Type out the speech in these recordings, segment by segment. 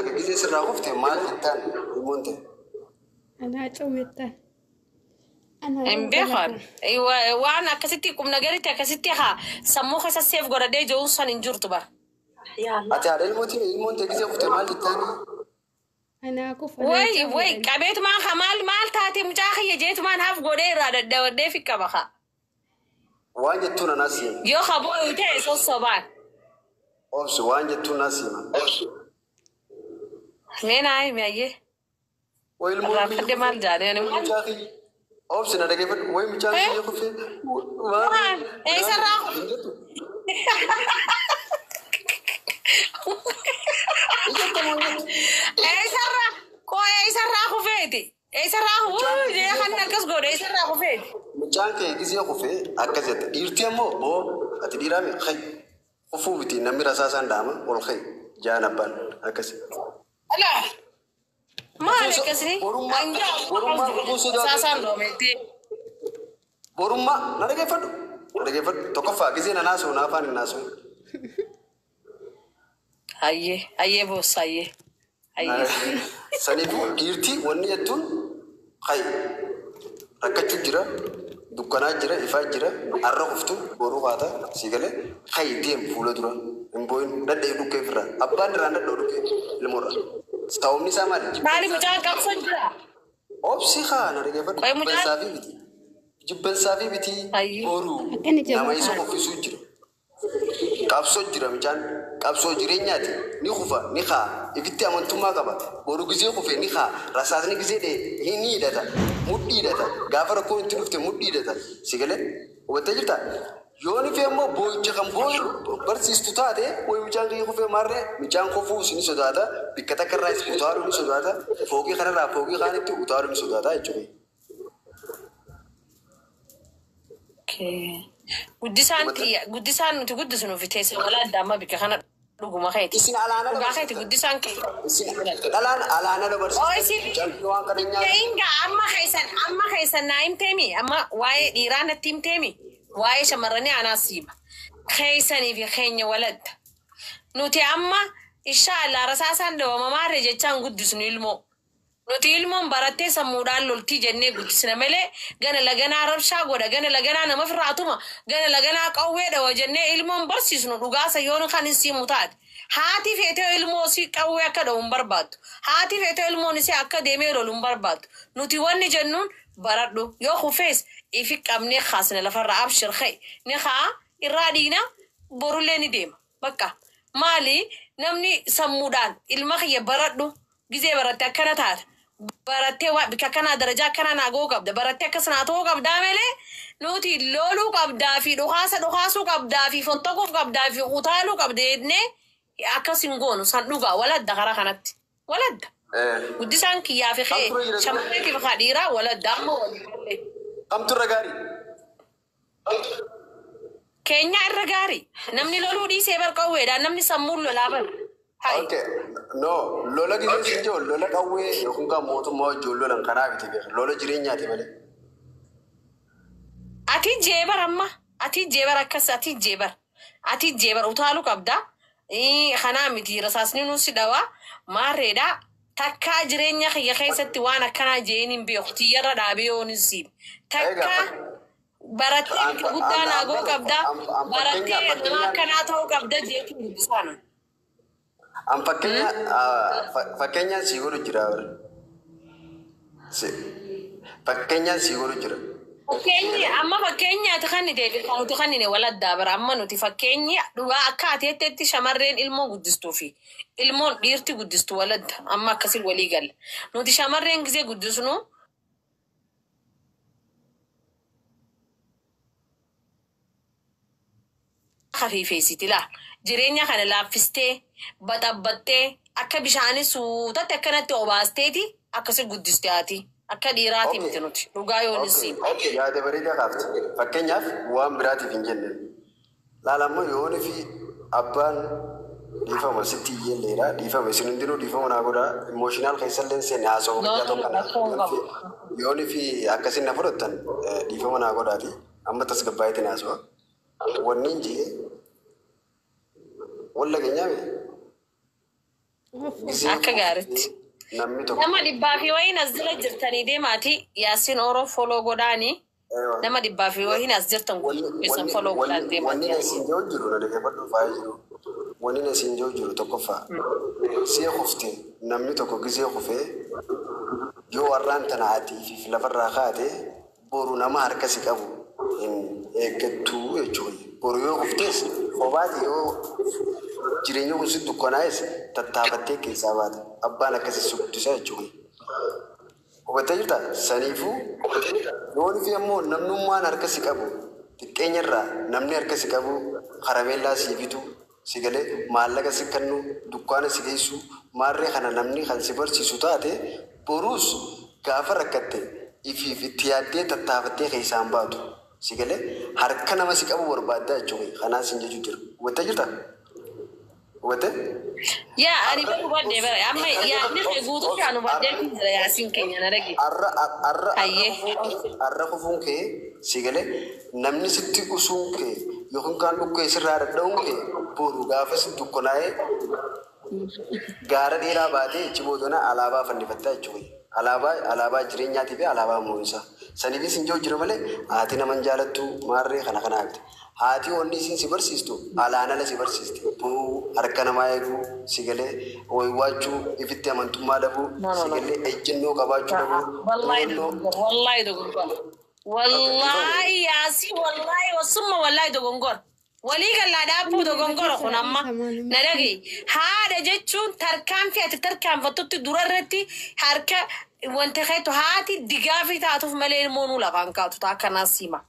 تك جزء سر عرفت مال التان المونت أنا أتوميتا أنا إن بيخان أيوة وأنا كستي كم نجارتي كستي ها سموه سيف قردي جوسان إنجرتبا أتى على المونت جزء عرفت مال التاني أنا أكوف وي كبيت ما خمال مال تاتي مجاخي جيت ما نهف قردي راد دودي في كبخا وانجتونا ناسيم يو خبو يتعي صوصبان أوبس وانجتونا ناسيم مين هاي مياه ويلمون قد مال جاري أنا مجاخي أوبس أنا كيف وين مجاخي يا خفي إيه سرّا إيه سرّا كوي إيه سرّا خفيتي إيه سرّا هو جاي خلنا كسر إيه سرّا خفيتي مجاخي كيسي خفي أكذب يرتيمو بو أتديرامي خي خفو بتي نمير أساسا داما والخي جانا بان أكذب لا ما عليك كسري borumma أساسا دومتي borumma nada kefadu tokofa gize na naso na fani naso أيه بوس أيه sanifu irti wonni yetun khay rakkachu jira dukkana jira ifa jira arra uftu boru fata sigale khay dem fulo dura imboin dadde dukke fira abban randa do dukke lemora stawmi sama مالي مجال كابسون جرا opsi khana nada kefadu Kay mujal- safi biti jibban safi biti Ayyo. boru Akkana jaba nama iso kana. ofisu jira qabso jira michaan qabso jireenyaati ni kufa ni khaa ifitti amantummaa qaba boru gizee kufe ni khaa rasaasni gizee dhe ni hidhata mudhii hidhata gaafa rakkoon itti dhufte mudhii hidhata sigale hubattee jirta yooni fee immoo boo'icha kan boo'u barsiistu taate wayi michaan kiyya kufee maarree michaan kofuu ni sodaata bikka takka irraa is utaaluu ni sodaata fooqii kanarraa fooqii kaanitti utaaluu ni sodaata jechuudha. guddisaan nuti guddisnu fi teessee walaa adda amma bika kana dhuguma keeti. Isin alaana Dhugaa keeti guddisaan kee. dhalaan alaana Oo dabarsiisa isin waan kana nyaata. Inga amma keessan naa himteemi amma waa'ee dhiiraa natti himteemi waa'ee shamarranii anaa siiba keessanii fi keenya waladda nuti amma inshaallah rasaasaan dawamamaarre jechaan guddisnu ilmoo. Nuti ilmoon barattee sammuudhaan loltii jennee guddisna malee gana laganaa rabshaa godha gana laganaa nama firraatuma gana laganaa qawwee dhawa jennee ilmoon barsiisnu dhugaasa yoon kan hin siimu taate. Haati feetee ilmoo si qawwee akka dhawu hin barbaaddu. Haati feetee ilmoon isii akka deemee lolu hin barbaaddu. Nuti wanni jennuun baradhu yoo kufees ifi qabnee kaasne lafarraa abshir ka'e ni kaa irraa dhiina borullee ni deema. Bakka maali namni sammuudhaan ilma kiyya baradhu gizee baratte akkana taate. Barattee waa bika kanaa darajaa akkanaa naagoo qabda barattee akkasuma ta'uu qabdaa malee nuti loluu qabdaa fi dhukaasuu qabdaa fi fontoquuf qabdaa fi utaaluu qabda jennee akkas hin goonu san dhugaa waladda karaa kanatti waladda guddisaan kiyyaa fi kee shamarree fi dhiiraa waladda amma walii Kamtu irra gaarii. keenya irra gaarii namni loluu dhiisee barqawweedhaan namni sammuun lolaa bar. Okay. No, lola gisee si jiru lola qawwee yookiin kan mootummaa wajjin lolan kanaa biti beeku lola jireenyaati malee. Ati jeebar amma ati jeebar akkas ati jeebar utaaluu qabda. Kanaa miti rasaasni nusi dhawaa maarreedhaa takkaa jireenya kiyya keessatti waan akkanaa jeen hin beeku tiyyarra dhaabee yoon hin siin takkaa barattee guddaa naagoo qabda barattee nama akkanaa ta'uu qabda jeetu guddisaana. An fakkeenyaan si godhu jira. Fakkeenyaan si godhu jira. Amma fakkeenyaati kan nuti kan waladdaa bara amma nuti fakkeenya dhugaa akka ateetteetti shamarreen ilmoo guddistuu fi ilmoon dhiirti guddistu waladda amma akkasii walii galla. Nuti shamarreen gisee guddisnu hafiifeessiti laa jireenya kana laaffistee baxabbattee akka bishaanii suutatte akkanatti obaasteeti akkasii guddiste ati. Akka dhiiraati miti nuti dhugaa yoon isiin. Yaada bareedaa kaafte. Fakkeenyaaf waan biraatiif hin jenne. Laalammoo yoonii fi abbaan dhiifama sitti iyyeelleedha. Dhiifama isin hundinuu dhiifama naa godhaa. Imooshinaal keessallee seenne haasawuu guddaa tokko. Yoonii fi akkasiin na fudhattan dhiifama naa godhaati. Amma tasgabbaayetti naasu'a. Wanni hin jee walla keenyaame. Akka gaaritti. namni tokko Nama dhibbaa fi wayiin as jala jirtanii deemaati Yaasiin Oroo foloo godhaanii. Nama dhibbaa fi wayiin as jirtan keessan foloo godhaan deemaati. wanni isin jiru jiru na dhaggeeffadhu faaya jiru wanni isin jiru tokkoffaa see kufte namni tokko gisee kufee yoo warraan tana atiif lafarraa kaate boru nama harkasi qabu hin eeggattu jechuudha. Boru yoo kuftes kophaati yoo jireenya kun si dukkanaa'es tattaafattee keessaa baata. Abbaan akkasii si guddisaa jechuudha. Hubattee jirta saniifuu yoon fi ammoo namnummaan harkasi qabu xiqqeenyarraa namni harkasi qabu karameellaa si bitu si galee maallaqa si kennu dukkaana si geessu maarree kana namni kan si barsiisu taate boruus gaafa rakkatte ifiif itti yaaddee tattaafattee keessaan baatu si galee harka nama si qabu barbaaddaa jechuudha. Kanaas hin jechuu jira. Hubattee jirta? Hubattee? Yaa ani bara hubadde bara amma yaadni kee guutuu kan hubadde jira Yaasiin keenya na dhage. Arra kufuun kee si galee namni sitti usuun kee yookiin kaan dhukkee sirraa dadha'uun kee boru gaafa si dukkanaa'ee gaara dheeraa baatee ichi boodona alaabaa fannifattaa jechuudha. Alaabaa jireenyaatii fi alaabaa moo'insaa. Saniifis hin jiru jira malee haati naman jaalattu maarree kana kanaa haati wanni isin si barsiistu alaan ala si barsiisti. Buu harka namaa eeguu si galee waywaachuu ifitti amantummaa dhabuu si galee ejjennoo qabaachuu dhabuu. Wallahi dogongor. Wallahi Yaasiin wallahi wasumma wallahi dogongor. Walii galaa dhaabbuu dogongora kun amma na dhagaye haadha jechuun tarkaanfii ati tarkaanfattutti durarratti harka wanta keetu haati digaa fi taatuuf malee ilmoonuu lafaan kaatu ta'a akkanaas hima.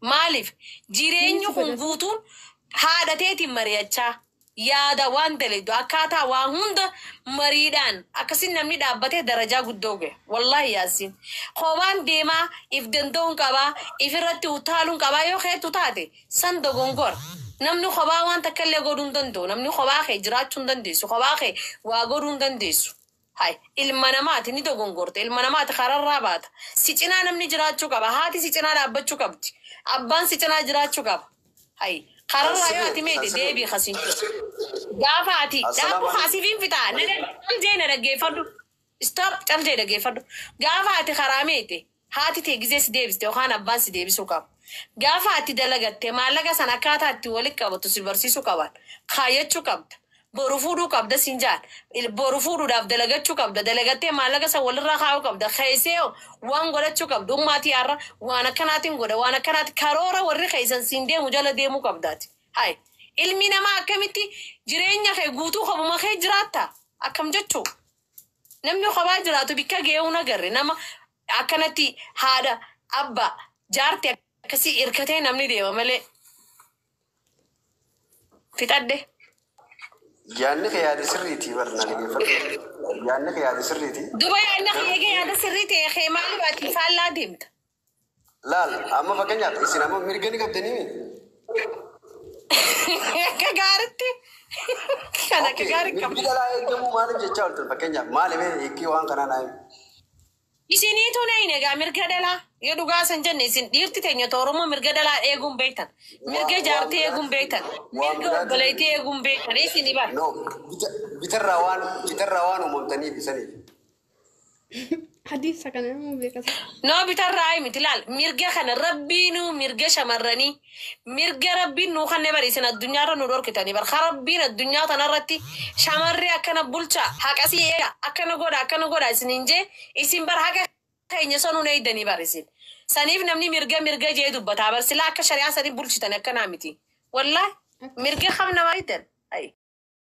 Maaliif jireenyi kun guutuun haadha teetiin mari'achaa yaada waan daleedu akkaataa waa hunda mariidhaan akkasin namni dhaabbatee darajaa guddoo gahe wallahi Yaasiin kophaan deemaa if danda'uun qabaa ifirratti utaaluun qabaa yoo keetu taate san dogongora. Namni kophaa waan takka illee godhuu hin danda'u. Namni kophaa kee jiraachuu hin dandeessu. Kophaa kee waa godhuu hin dandeessu. Hai ilma namaati ni dogongorte ilma namaati kararraa baata. Si cinaa namni jiraachuu qaba. Haati si cinaa dhaabbachuu qabdi. Abbaan si cinaa jiraachuu qaba. Hai kararraa yoo ati meete deebii kasiin gaafa ati dhaabuu kaasiifiin fitaa caljee na dhaggeeffadhu. Stop caljee dhaggeeffadhu. Gaafa ati karaa meete haati tee gizee si deebiste yookaan abbaan si deebisuu qaba. Gaafa ati dalagatte maallaqa sana akkaataa itti walitti qabatu si barsiisuu qaban kaayyachuu qabda. Boru fuudhuu qabda sinjaan. Boru fuudhuudhaaf dalagachuu qabda. Dalagattee maallaqa sana walirraa kaa'uu qabda. Keessee waan godhachuu qabda. Ummaatii har'a waan akkanaatiin godha. Waan akkanaati karoora warri keessan siin deemu jala deemuu qabdaati. Hai ilmi namaa akkamitti jireenya kee guutuu kophaa kee jiraatta? Akkam jechuu? Namni kophaa jiraatu bikka ge'uu nagarre nama akkanatti haadha abbaa jaartii akkasii hirkatee namni deema malee fixadde. Yaanni kee yaada sirriitii barna dhaggeeffadhu. Yaanni kee yaada sirriitii. Duba yaanni kee yaada sirriitii kee maal baati faallaa deemta? Laal amma fakkeenyaaf isin amma mirga ni qabdanii akka gaaritti kan akka gaarii qabdi. mirgi dhalaa eegamuu maaliif jechaa oltan fakkeenyaaf maaliif hiikii waan kanaa naa Isiniitu na hin egaa mirga dhalaa yoo dhugaa san jenne isin dhiirti teenya Oromoo mirga dhalaa eeguun beektan. Mirga jaartii eeguun beektan. Mirga obboleettii eeguun beektan. Isini bara. No bitarraa waan uumamtaniif isaniif. Hadiisa kana namuu beekata. No bitarraa miti laal mirga kana rabbiinu mirga shamarranii mirga rabbiin nuu kan nebari isin addunyaarra nu dhorkitanii bar rabbiin addunyaa tanarratti shamarree akkana bulchaa haqasii eega akkana godha isiniin jee isin bar haqa keenya sanuu na eeydanii bar isin saniif namni mirga jee dubbataa bar silaa akka shari'aa sanii bulchitan akkanaa miti wallahi mirga kam namaa eeydan.